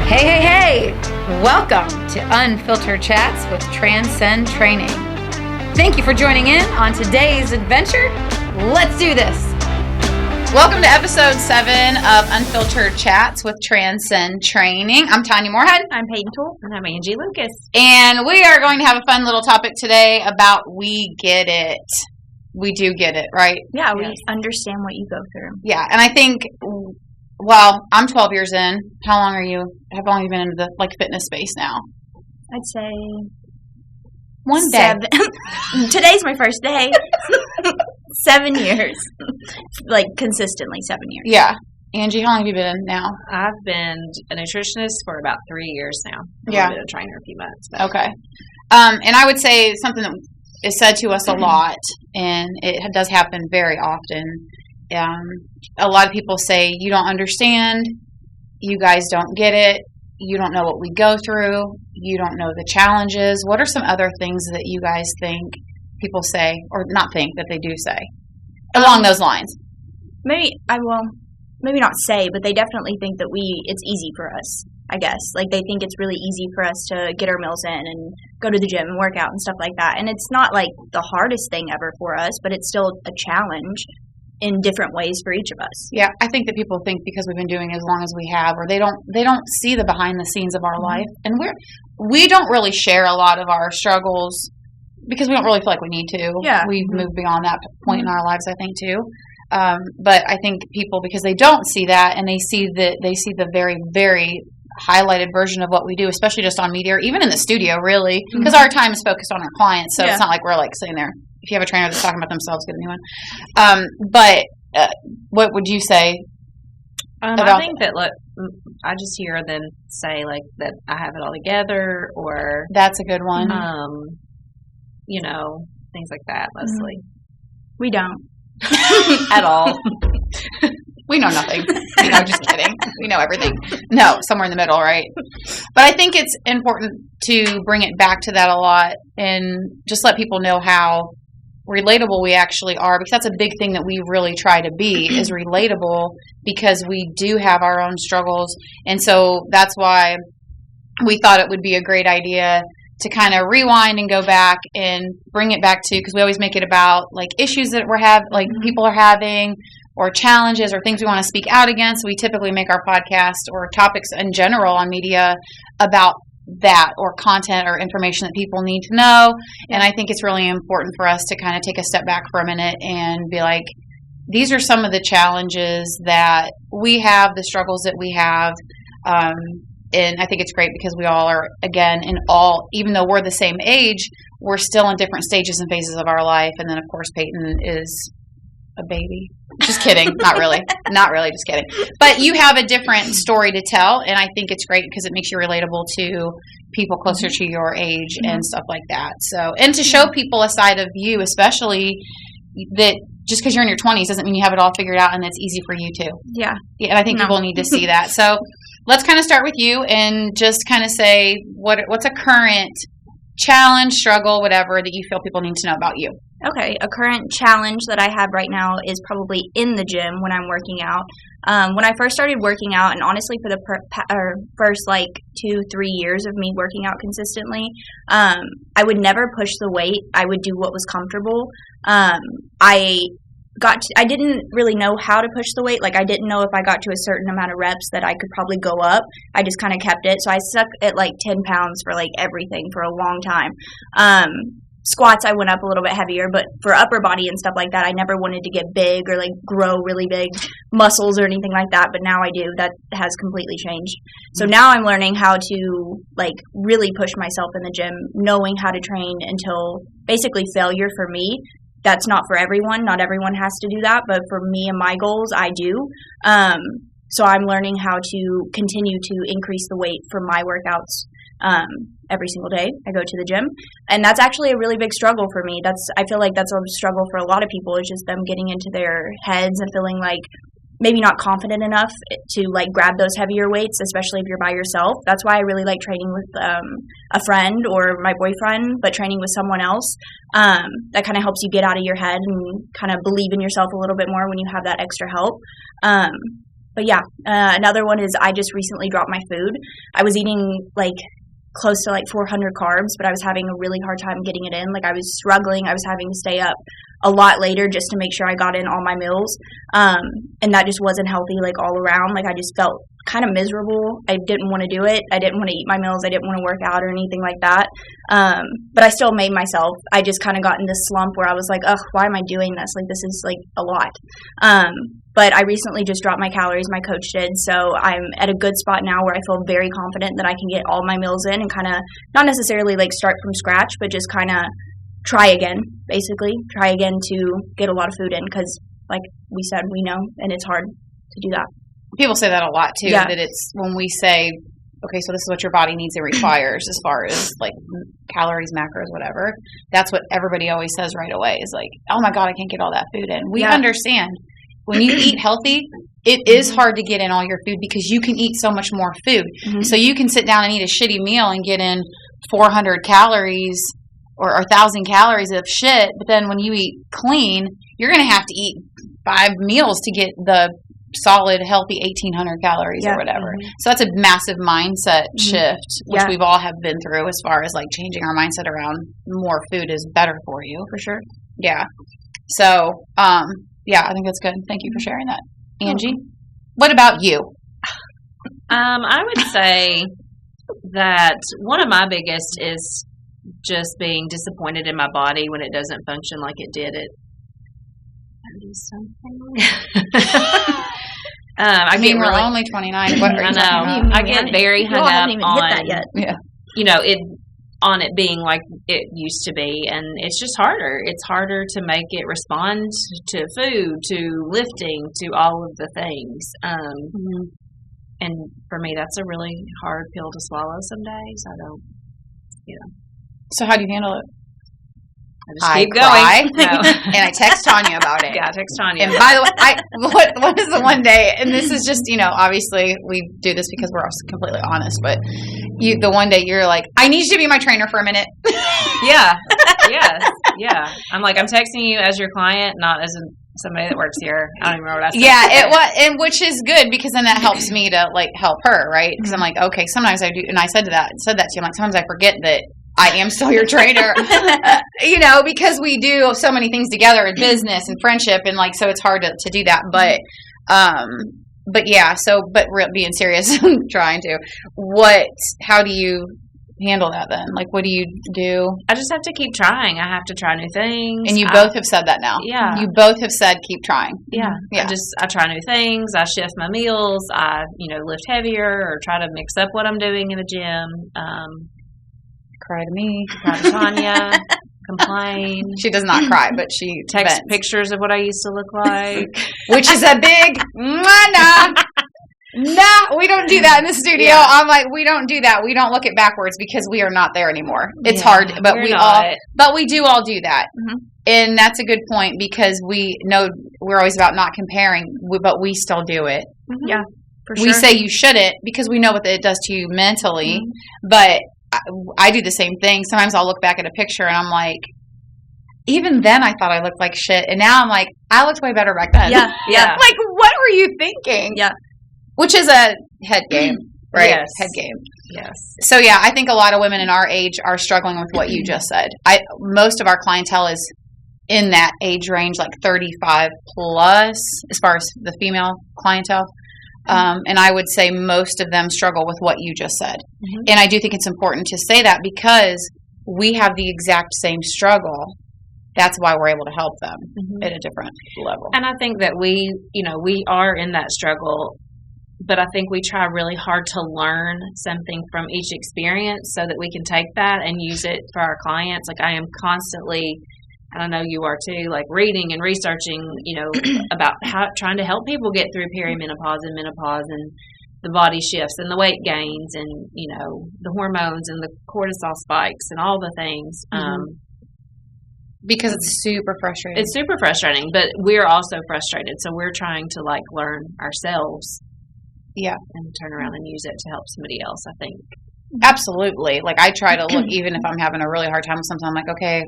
Hey, hey, hey! Welcome to Unfiltered Chats with Transcend Training. Thank you for joining in on today's adventure. Let's do this! Welcome to episode 7 of Unfiltered Chats with Transcend Training. I'm Tanya Moorhead. I'm Peyton Toole. And I'm Angie Lucas. And we are going to have a fun little topic today about we get it. We do get it, right? Yeah, we understand what you go through. Yeah, and I think... Well, I'm 12 years in. How long have you been into the fitness space now? I'd say 1 day. 7. Today's my first day. 7 years. Consistently 7 years. Yeah. Angie, how long have you been in now? I've been a nutritionist for about 3 years now. I've been a trainer a few months. Okay. And I would say something that is said to us a lot, and it does happen very often. A lot of people say, you don't understand, you guys don't get it, you don't know what we go through, you don't know the challenges. What are some other things that you guys think people say, or not think, that they do say, along those lines? Maybe not say, but they definitely think that it's easy for us, I guess. They think it's really easy for us to get our meals in and go to the gym and work out and stuff like that. And it's not the hardest thing ever for us, but it's still a challenge in different ways for each of us. Yeah, I think that people think because we've been doing it as long as we have, or they don't see the behind the scenes of our life, and we don't really share a lot of our struggles because we don't really feel like we need to. Yeah, we've moved beyond that point in our lives, I think, too. But I think people, because they don't see that, and they see the very, very highlighted version of what we do, especially just on media or even in the studio, really, because our time is focused on our clients, so it's not like we're sitting there. If you have a trainer that's talking about themselves, get a new one. But what would you say? I think that I just hear them say that I have it all together, or that's a good one. Things like that mostly. We don't at all. We know nothing. Just kidding. We know everything. No, somewhere in the middle, right? But I think it's important to bring it back to that a lot and just let people know how relatable we actually are, because that's a big thing that we really try to be, is relatable, because we do have our own struggles. And so that's why we thought it would be a great idea to kind of rewind and go back and bring it back to, because we always make it about issues that people are having, or challenges, or things we want to speak out against. We typically make our podcast or topics in general on media about that, or content or information that people need to know. And I think it's really important for us to kind of take a step back for a minute and be like, these are some of the challenges that we have, the struggles that we have. And I think it's great because we all are, again, even though we're the same age, we're still in different stages and phases of our life. And then, of course, Peyton is a baby. Just kidding. Not really. Not really. Just kidding. But you have a different story to tell, and I think it's great because it makes you relatable to people closer to your age and stuff like that. So, and to show people a side of you, especially that just because you're in your 20s doesn't mean you have it all figured out and it's easy for you too. Yeah. And I think people need to see that. So let's kind of start with you and just kind of say what's a current challenge, struggle, whatever that you feel people need to know about you. Okay, a current challenge that I have right now is probably in the gym when I'm working out. When I first started working out, and honestly for the first 2-3 years of me working out consistently, I would never push the weight. I would do what was comfortable. I didn't really know how to push the weight. I didn't know if I got to a certain amount of reps that I could probably go up. I just kind of kept it. So I stuck at 10 pounds for everything for a long time. Squats, I went up a little bit heavier, but for upper body and stuff like that, I never wanted to get big or grow really big muscles or anything like that, but now I do. That has completely changed. So now I'm learning how to really push myself in the gym, knowing how to train until basically failure for me. That's not for everyone. Not everyone has to do that, but for me and my goals, I do. So I'm learning how to continue to increase the weight for my workouts every single day I go to the gym. And that's actually a really big struggle for me. I feel like that's a struggle for a lot of people. It's just them getting into their heads and feeling maybe not confident enough to grab those heavier weights, especially if you're by yourself. That's why I really like training with a friend or my boyfriend, but training with someone else, that kind of helps you get out of your head and kind of believe in yourself a little bit more when you have that extra help. But yeah, another one is I just recently dropped my food. I was eating like close to like 400 carbs, but I was having a really hard time getting it in. Like I was struggling. I was having to stay up a lot later just to make sure I got in all my meals. And that just wasn't healthy, like all around. Like I just felt kind of miserable. I didn't want to do it. I didn't want to eat my meals. I didn't want to work out or anything like that. But I still made myself. I just kind of got in this slump where I was like, ugh, why am I doing this? Like this is like a lot. But I recently just dropped my calories. My coach did. So I'm at a good spot now where I feel very confident that I can get all my meals in and kind of not necessarily like start from scratch, but just kind of try again, basically. Try again to get a lot of food in because, like we said, we know, and it's hard to do that. People say that a lot, too, Yeah. that it's when we say, okay, so this is what your body needs and requires as far as, like, calories, macros, whatever. That's what everybody always says right away is like, oh, my God, I can't get all that food in. We Yeah. understand. When you eat healthy, it is hard to get in all your food because you can eat so much more food. Mhm. So you can sit down and eat a shitty meal and get in 400 calories or 1,000 calories of shit, but then when you eat clean, you're going to have to eat 5 meals to get the solid, healthy 1,800 calories Yeah. or whatever. So that's a massive mindset shift, which Yeah. we've all have been through as far as like changing our mindset around more food is better for you. For sure. Yeah. So, yeah, I think that's good. Thank you for sharing that. Angie, what about you? I would say that one of my biggest is just being disappointed in my body when it doesn't function like it did at 30-something. I mean, get we're really, only 29. What are you I talking know. about? I get very hung Y'all up haven't even hit on that yet. Yeah. you know, it on it being like it used to be, and it's just harder. It's harder to make it respond to food, to lifting, to all of the things. And for me, that's a really hard pill to swallow some days. I don't, So how do you handle it? I just keep cry, going. No. and I text Tanya about it. Yeah, text Tanya. And by the way, what is the one day? And this is just, obviously we do this because we're also completely honest. But the one day you're like, I need you to be my trainer for a minute. Yeah. Yes. Yeah. I'm texting you as your client, not as somebody that works here. I don't even remember what I said. Yeah, it was, and which is good because then that helps me to help her, right? Because I'm like, okay, sometimes I do, and I said that to you. I'm like, sometimes I forget that I am still your trainer, because we do so many things together in business and friendship, and so it's hard to do that. But yeah. So, being serious, trying to. How do you handle that then? What do you do? I just have to keep trying. I have to try new things. And you both have said that now. Yeah. You both have said keep trying. Yeah. Yeah. I try new things. I shift my meals. I, lift heavier or try to mix up what I'm doing in the gym. Cry to me. Cry to Tanya. Complain. She does not cry, but she Text vents. pictures of what I used to look like. Which is a big nah, we don't do that in the studio. Yeah. I'm like, we don't do that. We don't look at backwards because we are not there anymore. It's Yeah, hard, but we're we not. we do all do that. Mhm. And that's a good point because we know we're always about not comparing, but we still do it. Yeah, for sure. We say you shouldn't because we know what it does to you mentally, Mm-hmm. but I do the same thing. Sometimes I'll look back at a picture and I'm like, even then I thought I looked like shit. And now I'm like, I looked way better back then. Yeah, yeah. Like, what were you thinking? Yeah. Which is a head game, right? Yes. Head game. Yes. So, yeah, I think a lot of women in our age are struggling with what you just said. Most of our clientele is in that age range, 35 plus, as far as the female clientele. And I would say most of them struggle with what you just said. Mm-hmm. And I do think it's important to say that because we have the exact same struggle. That's why we're able to help them at a different level. And I think that we are in that struggle, but I think we try really hard to learn something from each experience so that we can take that and use it for our clients. I am constantly, and I know you are too, reading and researching, about trying to help people get through perimenopause and menopause and the body shifts and the weight gains and, the hormones and the cortisol spikes and all the things. Because it's super frustrating. It's super frustrating, but we're also frustrated. So we're trying to learn ourselves. Yeah. And turn around and use it to help somebody else, I think. Absolutely. I try to look, even if I'm having a really hard time with something, I'm like, okay,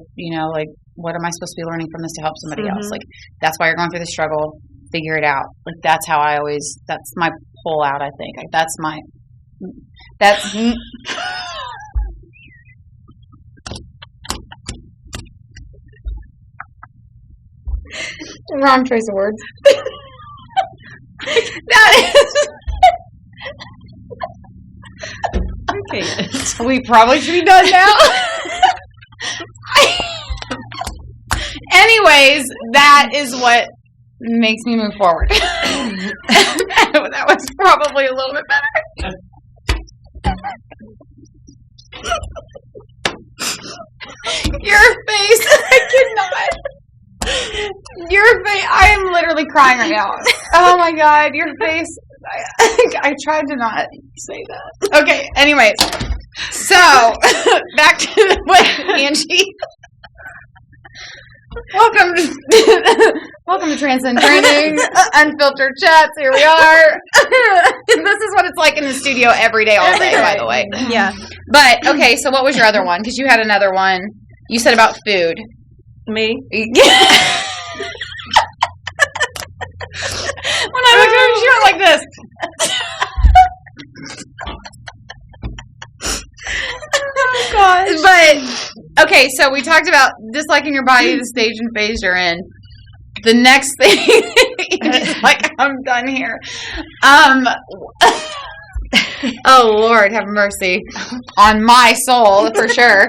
what am I supposed to be learning from this to help somebody else? That's why you're going through the struggle. figure it out. Like that's how that's my pull out, I think. Like that's wrong choice of words. That is. Okay. We probably should be done now. Anyways, that is what makes me move forward. That was probably a little bit better. Your face, I cannot. Your face, I am literally crying right now. Oh my God, your face. I tried to not say that. Okay, anyways. So, back to what Angie. Welcome to Transcend Training, Unfiltered Chats. Here we are. This is what it's like in the studio every day, all day, by the way. Yeah. But, okay, so what was your other one? Because you had another one. You said about food. Me? When I looked at her, she went like this. Oh, gosh. But, okay, so we talked about disliking your body, the stage and phase you're in. The next thing, it's like, I'm done here. Oh, Lord, have mercy on my soul, for sure.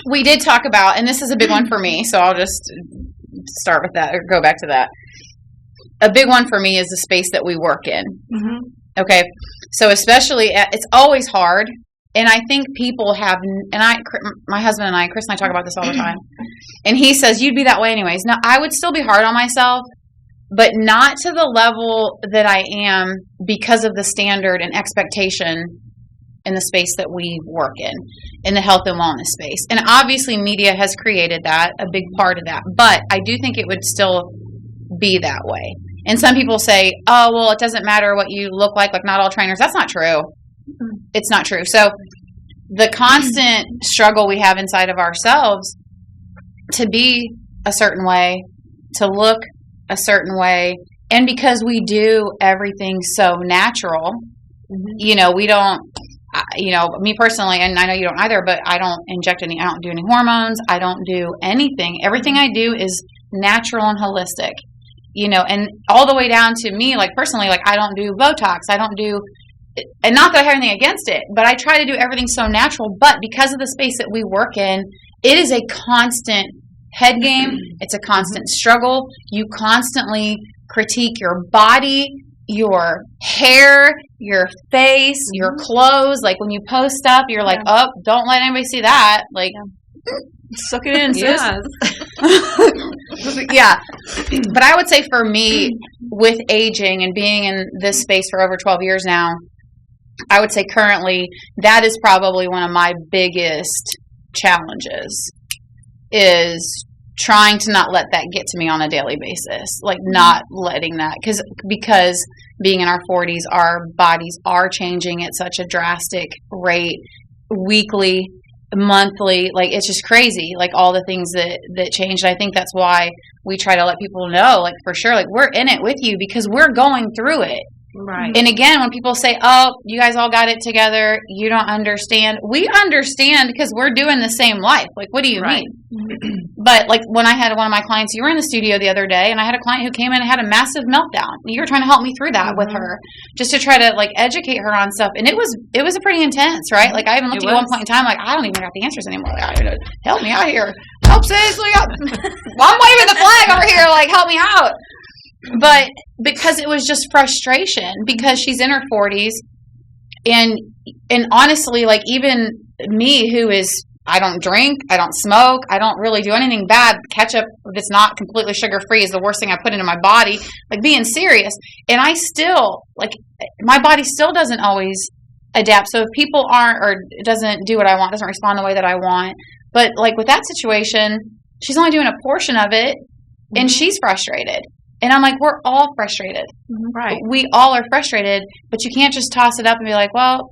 We did talk about, and this is a big one for me, so I'll just start with that, or go back to that. A big one for me is the space that we work in. Mm-hmm. Okay, so especially, it's always hard, and I think people have, and my husband and I, Chris and I talk about this all the time, and he says, you'd be that way anyways. Now, I would still be hard on myself, but not to the level that I am because of the standard and expectation in the space that we work in the health and wellness space. And obviously media has created that, a big part of that, but I do think it would still be that way. And some people say, oh, well, it doesn't matter what you look like not all trainers. That's not true. It's not true. So the constant struggle we have inside of ourselves to be a certain way, to look a certain way, and because we do everything so natural, we don't, me personally, and I know you don't either, but I don't I don't do any hormones. I don't do anything. Everything I do is natural and holistic. And all the way down to me, personally, I don't do Botox. I don't do, and not that I have anything against it, but I try to do everything so natural. But because of the space that we work in, it is a constant head game. It's a constant struggle. You constantly critique your body, your hair, your face, your clothes. When you post stuff, you're like, oh, don't let anybody see that. Suck it in, sis. Yeah. But I would say for me, with aging and being in this space for over 12 years now, I would say currently that is probably one of my biggest challenges, is trying to not let that get to me on a daily basis. Not letting that, because being in our 40s, our bodies are changing at such a drastic rate, weekly, monthly. It's just crazy, all the things that changed. I think that's why we try to let people know, for sure, we're in it with you because we're going through it. Right. And again, when people say, oh, you guys all got it together, you don't understand. We understand because we're doing the same life. What do you mean? But when I had one of my clients, you were in the studio the other day, and I had a client who came in and had a massive meltdown. You were trying to help me through that with her, just to try to educate her on stuff. And it was a pretty intense, right? I even looked at you one point in time, I don't even got the answers anymore. Help me out here. Help, sis. I'm waving the flag over here. Help me out. But because it was just frustration, because she's in her 40s, and honestly, even me, who is, I don't drink, I don't smoke, I don't really do anything bad. Ketchup that's not completely sugar-free is the worst thing I put into my body. Being serious, and I still, my body still doesn't always adapt. So if people aren't, or doesn't do what I want, doesn't respond the way that I want, but with that situation, she's only doing a portion of it, and she's frustrated. And I'm we're all frustrated. Right. We all are frustrated, but you can't just toss it up and be well,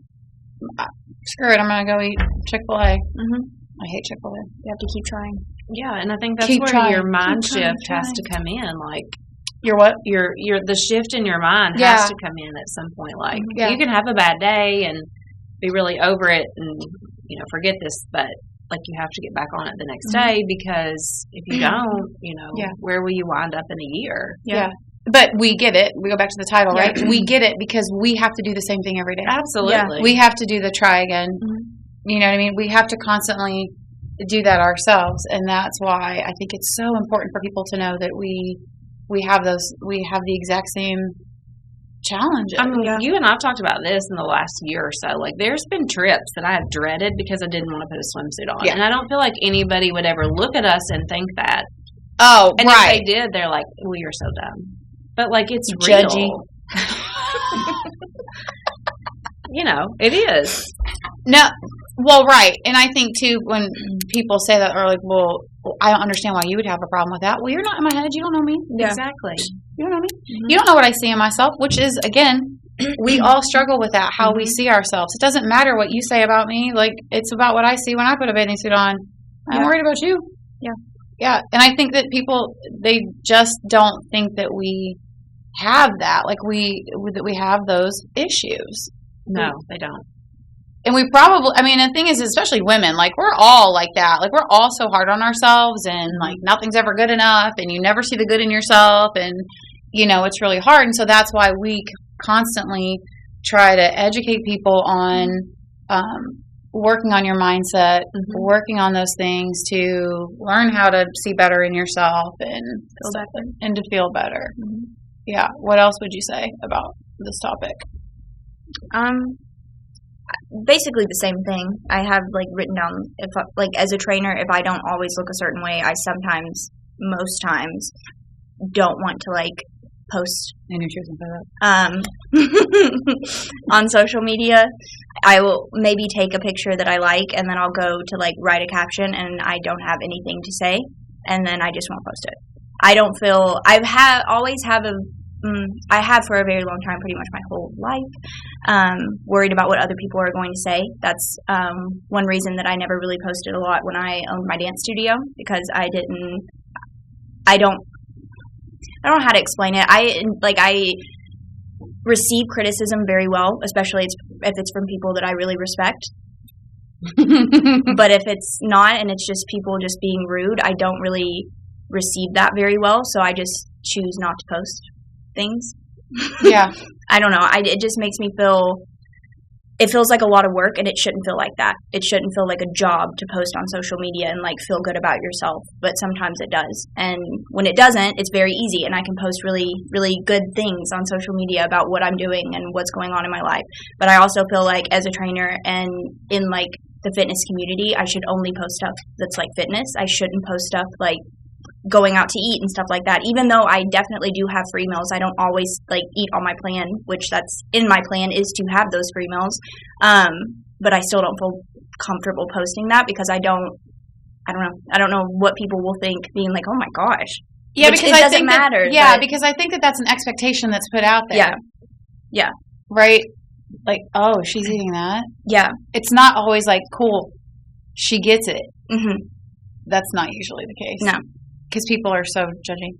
screw it, I'm going to go eat Chick-fil-A. I hate Chick-fil-A. You have to keep trying. Yeah, and I think that's Keep where trying. your mind Keep shift trying. has to come in. You're what? Your the shift in your mind Yeah. has to come in at some point. Like Yeah. you can have a bad day and be really over it and forget this, but like you have to get back on it the next day, because if you don't, Yeah. where will you wind up in a year? Yeah. But we get it. We go back to the title, Yeah. right? We get it because we have to do the same thing every day. Absolutely. We have to do the try again. You know what I mean? We have to constantly do that ourselves, and that's why I think it's so important for people to know that we have the exact same challenges. I mean, you and I've talked about this in the last year or so. Like, there's been trips that I have dreaded because I didn't want to put a swimsuit on. Yeah. And I don't feel like anybody would ever look at us and think that. Oh, And right. if they did, they're like, well, you're so dumb. But, like, it's Judgy. real. It is. No, well, right. And I think, too, when people say that, are like, well, I don't understand why you would have a problem with that. Well, you're not in my head. You don't know me. Yeah. Exactly. You don't know me. You don't know what I see in myself, which is, again, we all struggle with that, how we see ourselves. It doesn't matter what you say about me. Like, it's about what I see when I put a bathing suit on. I'm Yeah. worried about you. Yeah. Yeah. And I think that people, they just don't think that we have that. Like, that we have those issues. No, they don't. And we probably, I mean, the thing is, especially women, like, we're all like that. Like, we're all so hard on ourselves, and, like, nothing's ever good enough, and you never see the good in yourself, and, it's really hard. And so that's why we constantly try to educate people on working on your mindset, working on those things to learn how to see better in yourself and to feel better. Yeah. What else would you say about this topic? Basically the same thing. I have written down, if as a trainer, if I don't always look a certain way, I most times don't want to post And you're choosing for that. on social media. I will maybe take a picture that I like, and then I'll go to write a caption, and I don't have anything to say, and then I just won't post it. I don't feel I have for a very long time, pretty much my whole life, worried about what other people are going to say. That's one reason that I never really posted a lot when I owned my dance studio, because I don't know how to explain it. I receive criticism very well, especially if it's from people that I really respect. But if it's not, and it's just people just being rude, I don't really receive that very well, so I just choose not to post things. Yeah. I don't know. It just makes me feel, it feels like a lot of work, and it shouldn't feel like that. It shouldn't feel like a job to post on social media and feel good about yourself, but sometimes it does. And when it doesn't, it's very easy, and I can post really, really good things on social media about what I'm doing and what's going on in my life. But I also feel like as a trainer and in the fitness community, I should only post stuff that's fitness. I shouldn't post stuff going out to eat and stuff like that. Even though I definitely do have free meals, I don't always eat on my plan, which that's in my plan is to have those free meals. But I still don't feel comfortable posting that, because I don't know what people will think, being like, oh my gosh. Yeah, Which because it I doesn't think matter. Yeah, because I think that's an expectation that's put out there. Yeah. Yeah. Right? Oh, she's eating that? Yeah. It's not always cool, she gets it. Mhm. That's not usually the case. No. Because people are so judging.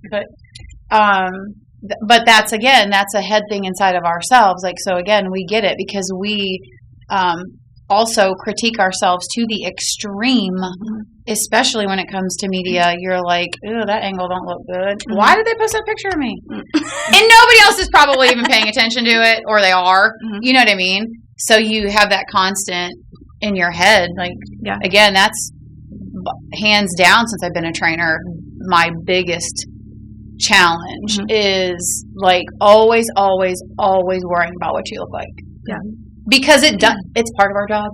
But that's a head thing inside of ourselves. So again, we get it because we also critique ourselves to the extreme, especially when it comes to media. You're like, ew, that angle don't look good. Why did they post that picture of me? And nobody else is probably even paying attention to it, or they are. You know what I mean? So you have that constant in your head. Yeah. Again, that's hands down, since I've been a trainer, my biggest challenge is always worrying about what you look like. Yeah. Because it's part of our job.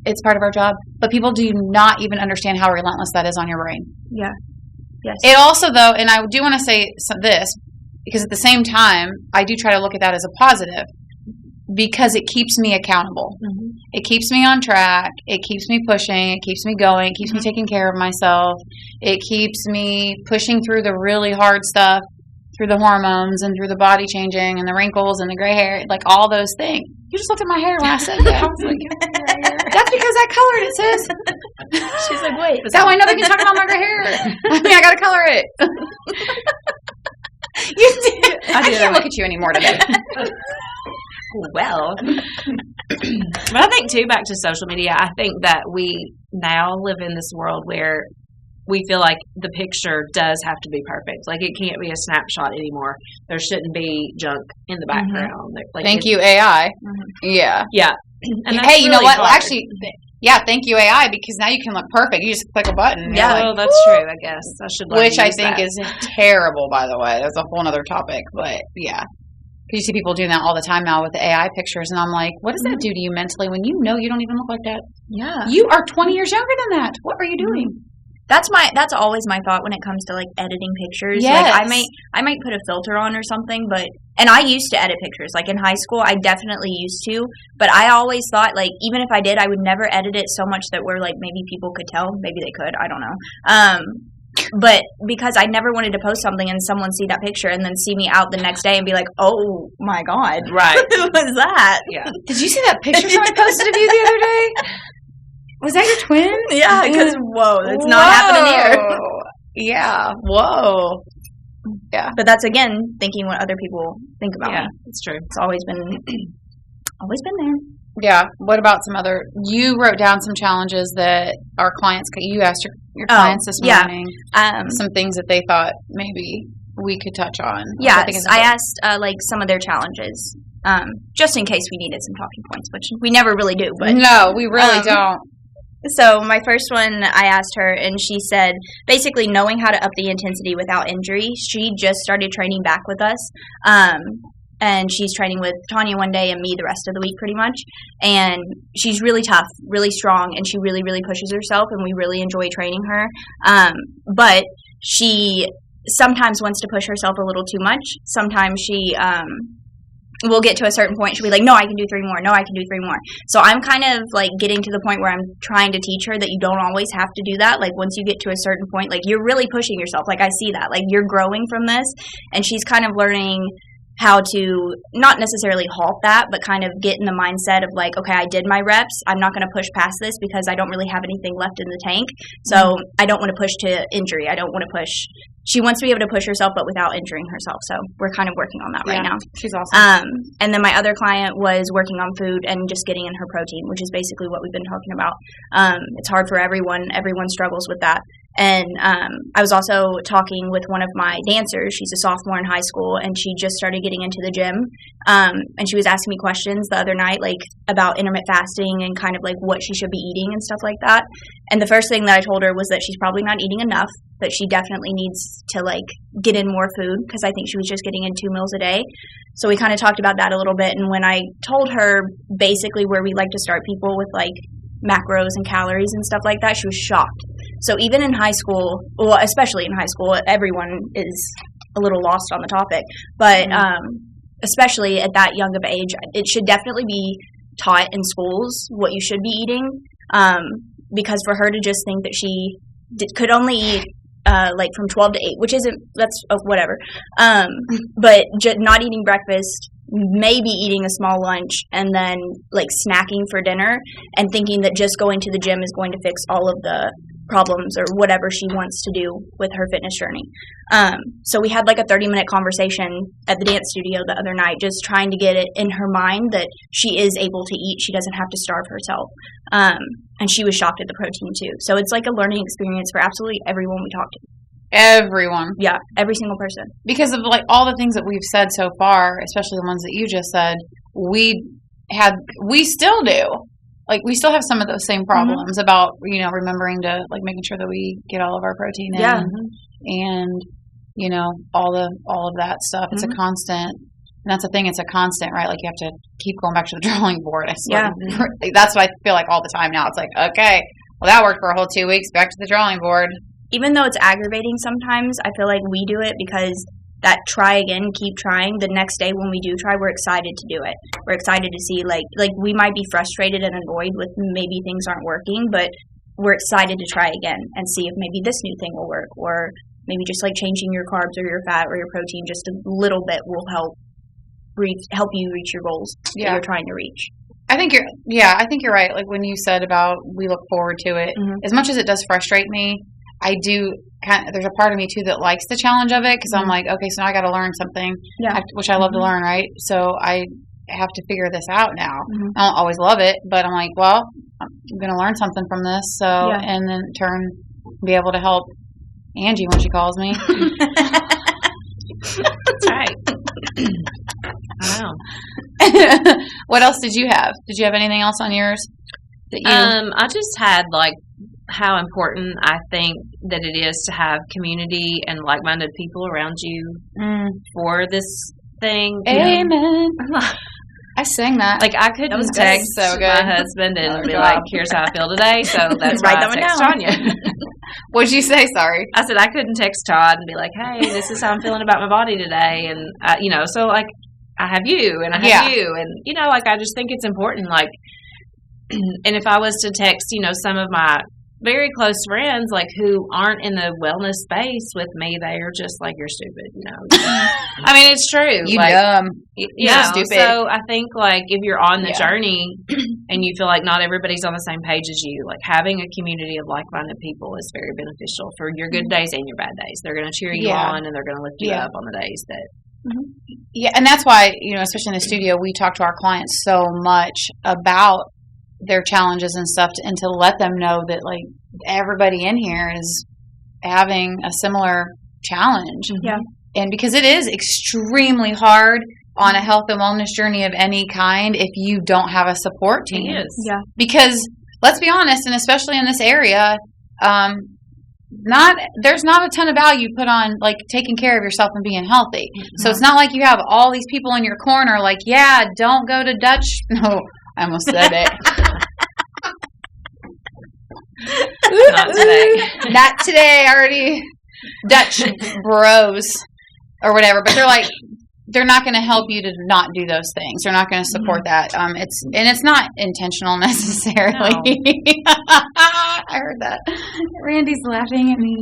It's part of our job. But people do not even understand how relentless that is on your brain. Yeah. Yes. It also, though, and I do want to say this, because at the same time, I do try to look at that as a positive, because it keeps me accountable. It keeps me on track. It keeps me pushing. It keeps me going. It keeps me taking care of myself. It keeps me pushing through the really hard stuff, through the hormones and through the body changing and the wrinkles and the gray hair, all those things. You just looked at my hair when I said that. I was like, that's because I colored it, sis. She's like, wait. That way nobody can talk about my gray hair. I got to color it. You did. I did. can't look at you anymore today. Well, But I think too, back to social media, I think that we now live in this world where we feel like the picture does have to be perfect. Like it can't be a snapshot anymore. There shouldn't be junk in the background. Like Thank you, AI. Yeah. Yeah. And that's hey, you know really what? Well, hard. actually, yeah, thank you, AI, because now you can look perfect. You just click a button. and Yeah. you're like, Well, that's true. I guess I should learn which to I use think that. is terrible, by the way. That's a whole other topic. But yeah. You see people doing that all the time now with the AI pictures, and I'm like, what does that do to you mentally when you know you don't even look like that? yeah. You are 20 years younger than that. What are you doing? That's always my thought when it comes to like editing pictures. Yes. Like I might put a filter on or something, and I used to edit pictures. Like in high school, I definitely used to, but I always thought like even if I did, I would never edit it so much that where like maybe people could tell. Maybe they could. I don't know. But because I never wanted to post something and someone see that picture and then see me out the next day and be like, oh my God, Right. who was that? Yeah. Did you see that picture someone posted of you the other day? Was that your twin? Yeah, because whoa, it's not happening here. Yeah. Whoa. But that's again thinking what other people think about Yeah, me. it's true. It's always been there. Yeah. What about some other? You wrote down some challenges that our clients. You asked your Oh, clients this yeah. morning Um, some things that they thought maybe we could touch on. which yes, think is I important. asked like some of their challenges, just in case we needed some talking points, which we never really do. But No, we really um, don't. so my first one, I asked her, and she said basically knowing how to up the intensity without injury. She just started training back with us. And she's training with Tanya one day and me the rest of the week pretty much. And she's really tough, really strong, and she really, really pushes herself, and we really enjoy training her. But she sometimes wants to push herself a little too much. Sometimes she will get to a certain point. She'll be like, no, I can do 3 more. No, I can do 3 more. So I'm kind of like getting to the point where I'm trying to teach her that you don't always have to do that. Like once you get to a certain point, like you're really pushing yourself. Like I see that. Like you're growing from this. And she's kind of learning how to not necessarily halt that, but kind of get in the mindset of like, okay, I did my reps. I'm not going to push past this because I don't really have anything left in the tank. So I don't want to push to injury. I don't want to push. She wants to be able to push herself, but without injuring herself. So we're kind of working on that right now. She's awesome. And then my other client was working on food and just getting in her protein, which is basically what we've been talking about. It's hard for everyone. Everyone struggles with that. And I was also talking with one of my dancers. She's a sophomore in high school, and she just started getting into the gym. And she was asking me questions the other night, like about intermittent fasting and kind of like what she should be eating and stuff like that. And the first thing that I told her was that she's probably not eating enough, but she definitely needs to like get in more food because I think she was just getting in 2 meals a day. So we kind of talked about that a little bit. And when I told her basically where we like to start people with like macros and calories and stuff like that, she was shocked. So even in high school, well, especially in high school, everyone is a little lost on the topic. But especially at that young of age, it should definitely be taught in schools what you should be eating. Because for her to just think that she could only eat like from 12 to 8, which isn't, that's whatever. But not eating breakfast, maybe eating a small lunch, and then like snacking for dinner, and thinking that just going to the gym is going to fix all of the problems or whatever she wants to do with her fitness journey. So we had like a 30-minute conversation at the dance studio the other night, just trying to get it in her mind that she is able to eat. She doesn't have to starve herself. And she was shocked at the protein too. So it's like a learning experience for absolutely everyone we talk to. Everyone. Yeah, every single person. Because of like all the things that we've said so far, especially the ones that you just said, we still do. Like we still have some of those same problems about, you know, remembering to like making sure that we get all of our protein in. Yeah. And, you know, all of that stuff. It's a constant. And that's the thing, it's a constant, right? Like you have to keep going back to the drawing board. I swear. Yeah. That's what I feel like all the time now. It's like, okay, well that worked for a whole 2 weeks, back to the drawing board. Even though it's aggravating sometimes, I feel like we do it because that try again, keep trying. The next day when we do try, we're excited to do it. We're excited to see like we might be frustrated and annoyed with maybe things aren't working, but we're excited to try again and see if maybe this new thing will work, or maybe just like changing your carbs or your fat or your protein just a little bit will help you reach your goals that you're trying to reach. I think you're right. Like when you said about we look forward to it, as much as it does frustrate me, I do there's a part of me too that likes the challenge of it because I'm like, okay, so now I got to learn something, which I love to learn, right? So I have to figure this out now. I don't always love it, but I'm like, well, I'm going to learn something from this. So, and then be able to help Angie when she calls me. That's right. I know. What else did you have? Did you have anything else on yours? That you I just had like how important I think that it is to have community and like-minded people around you for this thing. Amen. I sang that. Like I couldn't text my husband and be like, "Here's how I feel today." So that's why I text Tanya. What'd you say? Sorry. I said I couldn't text Todd and be like, "Hey, this is how I'm feeling about my body today," and so like I have you and I have you, and like I just think it's important. Like, and if I was to text, some of my very close friends, like who aren't in the wellness space with me, they are just like, "You're stupid," I mean, it's true. You like, dumb. Yeah. Stupid. So I think like if you're on the journey and you feel like not everybody's on the same page as you, like having a community of like-minded people is very beneficial for your good days and your bad days. They're going to cheer you on and they're going to lift you up on the days that. Yeah, and that's why especially in the studio, we talk to our clients so much about their challenges and stuff, and to let them know that like everybody in here is having a similar challenge. And because it is extremely hard on a health and wellness journey of any kind if you don't have a support team. It is. Because let's be honest, and especially in this area, there's not a ton of value put on like taking care of yourself and being healthy. So it's not like you have all these people in your corner like, yeah, don't go to Dutch. No, I almost said it. Not today. Not today. Already Dutch bros or whatever. But they're not going to help you to not do those things. They're not going to support that. It's not intentional necessarily. No. I heard that. Randy's laughing at me.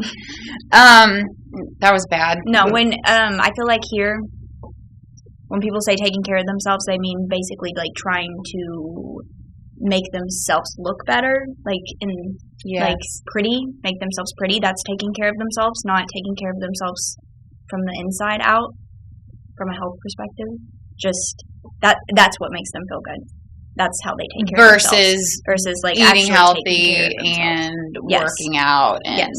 That was bad. No, when I feel like here, when people say taking care of themselves, they mean basically like trying to make themselves look better, like like pretty, make themselves pretty. That's taking care of themselves, not taking care of themselves from the inside out, from a health perspective. Just that's what makes them feel good. That's how they take care of themselves. Versus like eating healthy and working out. And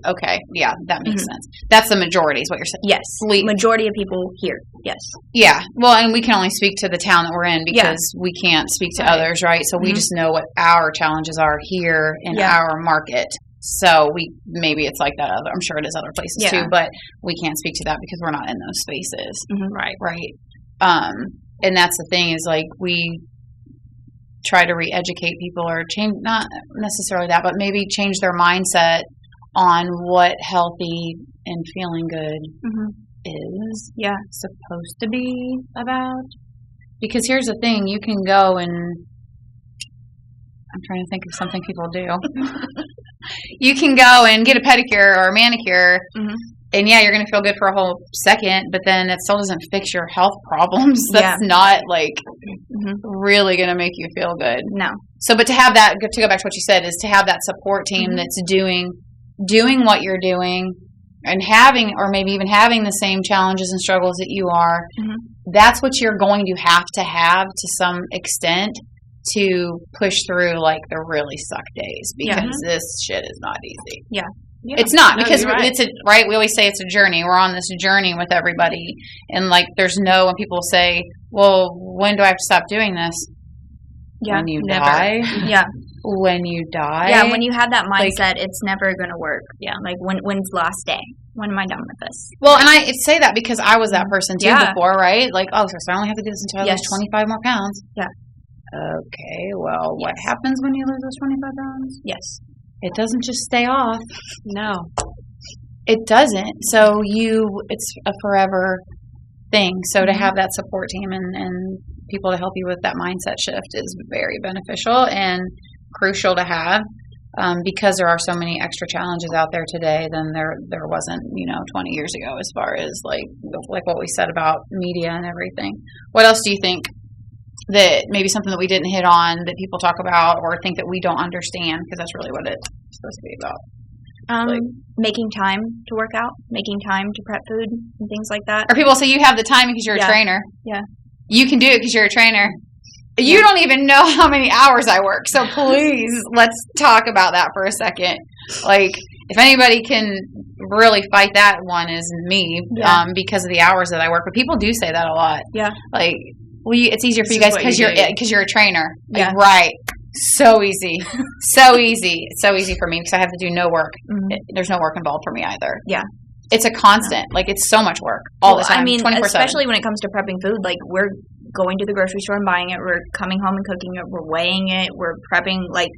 okay, yeah, that makes sense. That's the majority, is what you're saying. Yes, majority of people here. Yes. Yeah. Well, and we can only speak to the town that we're in because we can't speak to others, right? So we just know what our challenges are here in our market. So maybe it's like that. I'm sure it is other places too, but we can't speak to that because we're not in those spaces, right? And that's the thing is like we try to re-educate people or change, not necessarily that, but maybe change their mindset on what healthy and feeling good is supposed to be about. Because here's the thing, you can go and I'm trying to think of something people do. You can go and get a pedicure or a manicure and you're going to feel good for a whole second, but then it still doesn't fix your health problems. That's not like really going to make you feel good. No. So, but to have that, to go back to what you said, is to have that support team that's doing what you're doing and having, or maybe even having the same challenges and struggles that you are. That's what you're going to have to some extent to push through like the really suck days, because this shit is not easy. Yeah. It's not, because it's right. We always say it's a journey. We're on this journey with everybody. And like, there's no, when people say, well, when do I have to stop doing this? Yeah. When you die. Yeah. When you die. Yeah. When you have that mindset, it's never going to work. Yeah. Like when's the last day? When am I done with this? Well, and I say that because I was that person too before, right? Like, so I only have to do this until I lose 25 more pounds. Yeah. Okay. Well, what happens when you lose those 25 pounds? Yes. It doesn't just stay off. No. It doesn't. So it's a forever thing. So to have that support team and people to help you with that mindset shift is very beneficial and crucial to have, because there are so many extra challenges out there today than there wasn't, 20 years ago, as far as like what we said about media and everything. What else do you think that maybe something that we didn't hit on that people talk about or think that we don't understand, because that's really what it's supposed to be about? Making time to work out, making time to prep food and things like that. Or people say you have the time because you're a trainer. Yeah. You can do it because you're a trainer. You don't even know how many hours I work. So please, let's talk about that for a second. Like, if anybody can really fight that one is me, because of the hours that I work. But people do say that a lot. Yeah. Like, it's easier for you guys because you're a trainer. Yeah. Like, right. So easy. So easy. It's so easy for me because I have to do no work. Mm-hmm. There's no work involved for me either. Yeah. It's a constant. Like, it's so much work all the time. I mean, 24/7. especially when it comes to prepping food, like, we're going to the grocery store and buying it. We're coming home and cooking it. We're weighing it. We're prepping, like,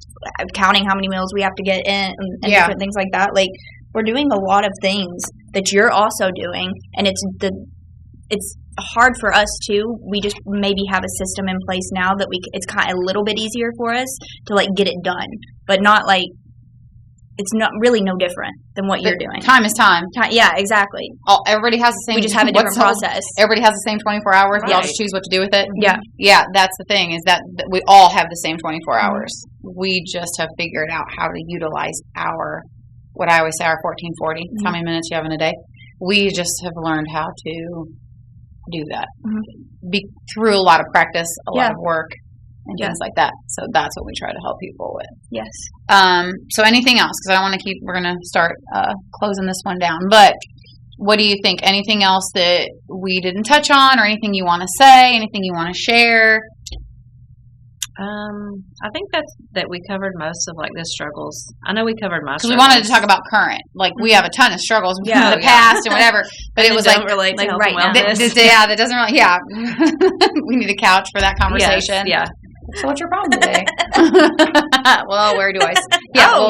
counting how many meals we have to get in and different things like that. Like, we're doing a lot of things that you're also doing, and it's hard for us too. We just maybe have a system in place now that it's kind of a little bit easier for us to, like, get it done, but not like it's not really no different than what you're doing. Time is time. Yeah, exactly. Everybody has the same. We just have a different process. Everybody has the same 24 hours. Right. We all just choose what to do with it. Yeah. Yeah, that's the thing, is that we all have the same 24 hours. We just have figured out how to utilize what I always say, our 1440. How many minutes you have in a day. We just have learned how to do that. Through a lot of practice, a lot of work, and things like that. So that's what we try to help people with. Yes. So anything else? Because I want to we're going to start closing this one down. But what do you think? Anything else that we didn't touch on, or anything you want to say, anything you want to share? I think that we covered most of, like, the struggles. I know we covered most. Because we wanted to talk about current. Like, we have a ton of struggles from the past and whatever. But and it was like relate to right now. that doesn't really. Yeah, we need a couch for that conversation. Yes, yeah. So what's your problem today? Well, where do I?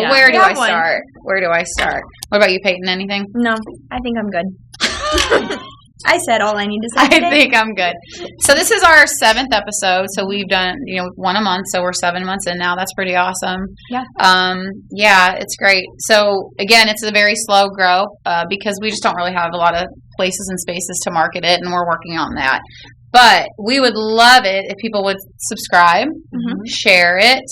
Where do I start? Where do I start? What about you, Peyton? Anything? No, I think I'm good. I said all I need to say. I think I'm good. So this is our 7th episode. So we've done, one a month. So we're 7 months in now. That's pretty awesome. Yeah. Yeah, it's great. So again, it's a very slow grow because we just don't really have a lot of places and spaces to market it, and we're working on that. But we would love it if people would subscribe, share it,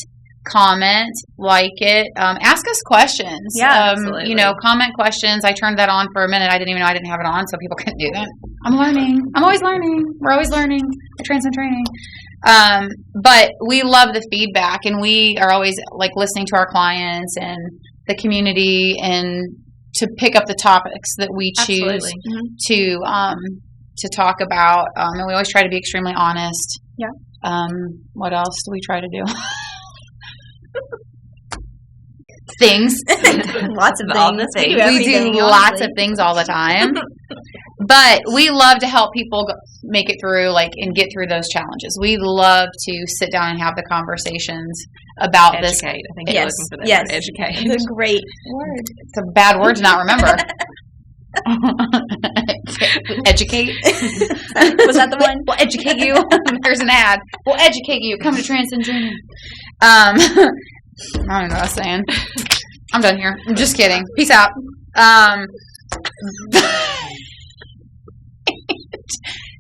comment, like it, ask us questions. Yeah, absolutely. Comment questions. I turned that on for a minute. I didn't even know I didn't have it on, so people couldn't do that. I'm learning. I'm always learning. We're always learning at Transcend Training. But we love the feedback, and we are always, like, listening to our clients and the community, and to pick up the topics that we choose to talk about. And we always try to be extremely honest. Yeah. What else do we try to do? Things. Lots of all things. the things. We do lots of things all the time. But we love to help people make it through, and get through those challenges. We love to sit down and have the conversations about educate. this. I think you're looking for that yes. word, educate. It's a great word. It's a bad word to not remember. Educate. Was that the one? We'll educate you. There's an ad. We'll educate you. Come to Transcend Training. I don't know what I was saying. I'm done here. I'm just kidding. Peace out.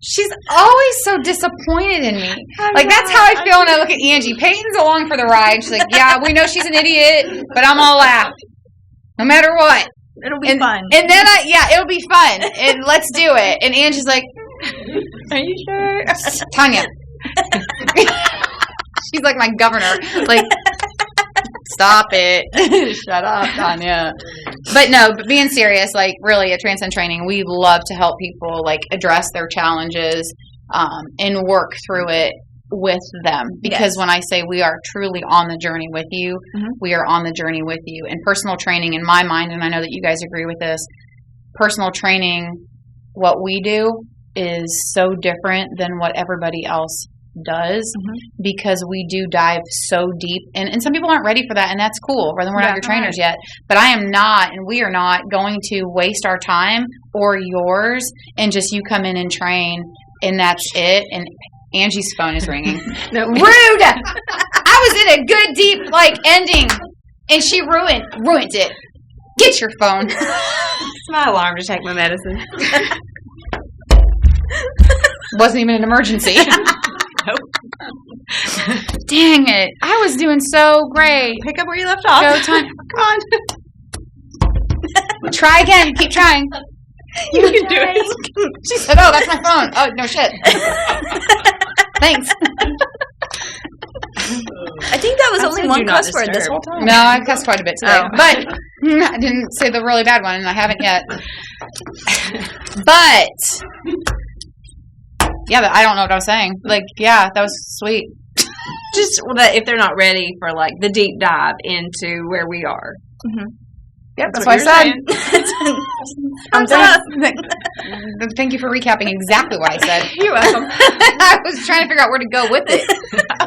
She's always so disappointed in me. That's how I feel when I look at Angie. Peyton's along for the ride. She's like, yeah, we know she's an idiot, but I'm all laugh. No matter what. It'll be fun. And then it'll be fun. And let's do it. And Angie's like, are you sure? Tanya. She's like my governor. Like, stop it. Shut up, Tanya. But being serious, like, really, at Transcend Training, we love to help people, like, address their challenges and work through it with them. Because when I say we are truly on the journey with you, we are on the journey with you. And personal training, in my mind, and I know that you guys agree with this, personal training, what we do is so different than what everybody else does, because we do dive so deep, and some people aren't ready for that, and that's cool. We're not your trainers yet, but I am not, and we are not going to waste our time or yours and just you come in and train and that's it. And Angie's phone is ringing. Rude. I was in a good deep ending, and she ruined it. Get your phone. It's my alarm to take my medicine. Wasn't even an emergency. Nope. Dang it. I was doing so great. Pick up where you left off. Go time. Come on. Try again. Keep trying. You can do it. She said, "Oh, that's my phone." Oh, no shit. Thanks. I think that was I only said one do not cuss word this disturb. whole time. No, I cussed quite a bit today, Oh. but I didn't say the really bad one, and I haven't yet. But yeah, I don't know what I was saying. Like, yeah, that was sweet. Just that if they're not ready for like the deep dive into where we are. Yep, that's what what I you're said. Thumbs up. Thank you for recapping exactly what I said. You're welcome. I was trying to figure out where to go with it.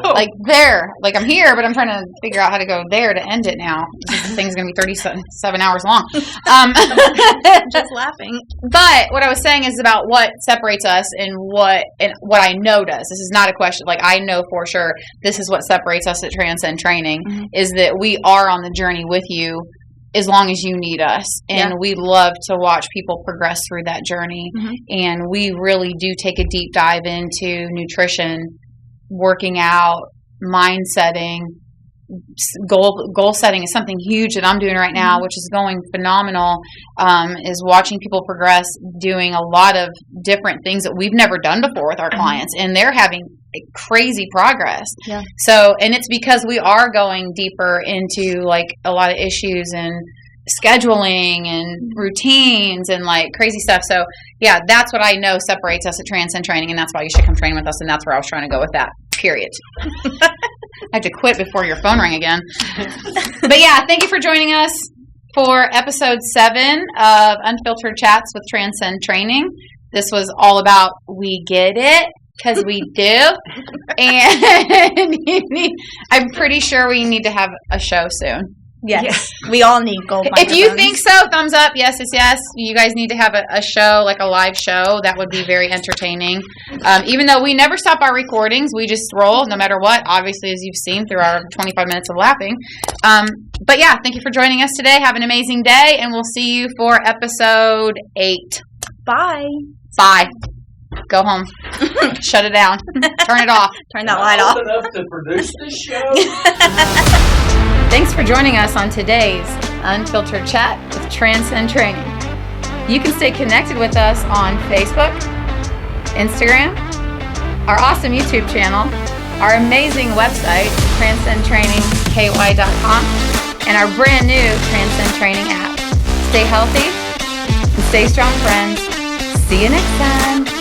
Like there. Like I'm here, but I'm trying to figure out how to go there to end it now. This thing's going to be 37 hours long. Just laughing. But what I was saying is about what separates us and what I know does. This is not a question. Like I know for sure this is what separates us at Transcend Training is that we are on the journey with you as long as you need us. And we love to watch people progress through that journey. And we really do take a deep dive into nutrition, working out, mind setting. Goal setting is something huge that I'm doing right now, which is going phenomenal, is watching people progress, doing a lot of different things that we've never done before with our clients, and they're having crazy progress. Yeah. So, and it's because we are going deeper into like a lot of issues and scheduling and routines and like crazy stuff. So yeah, that's what I know separates us at Transcend Training, and that's why you should come train with us, and that's where I was trying to go with that. Period. I have to quit before your phone rang again. But yeah, thank you for joining us for episode 7 of Unfiltered Chats with Transcend Training. This was all about we get it, because we do. And I'm pretty sure we need to have a show soon. Yes. We all need gold If you microphones. think so, thumbs up. Yes, yes, yes. You guys need to have a show, like a live show. That would be very entertaining. Even though we never stop our recordings, we just roll no matter what, obviously, as you've seen through our 25 minutes of laughing. But yeah, thank you for joining us today. Have an amazing day, and we'll see you for episode 8. Bye. Bye. Go home. Shut it down. Turn it off. Turn that light off. Enough to produce this show. Thanks for joining us on today's Unfiltered Chat with Transcend Training. You can stay connected with us on Facebook, Instagram, our awesome YouTube channel, our amazing website, transcendtrainingky.com, and our brand new Transcend Training app. Stay healthy and stay strong, friends. See you next time.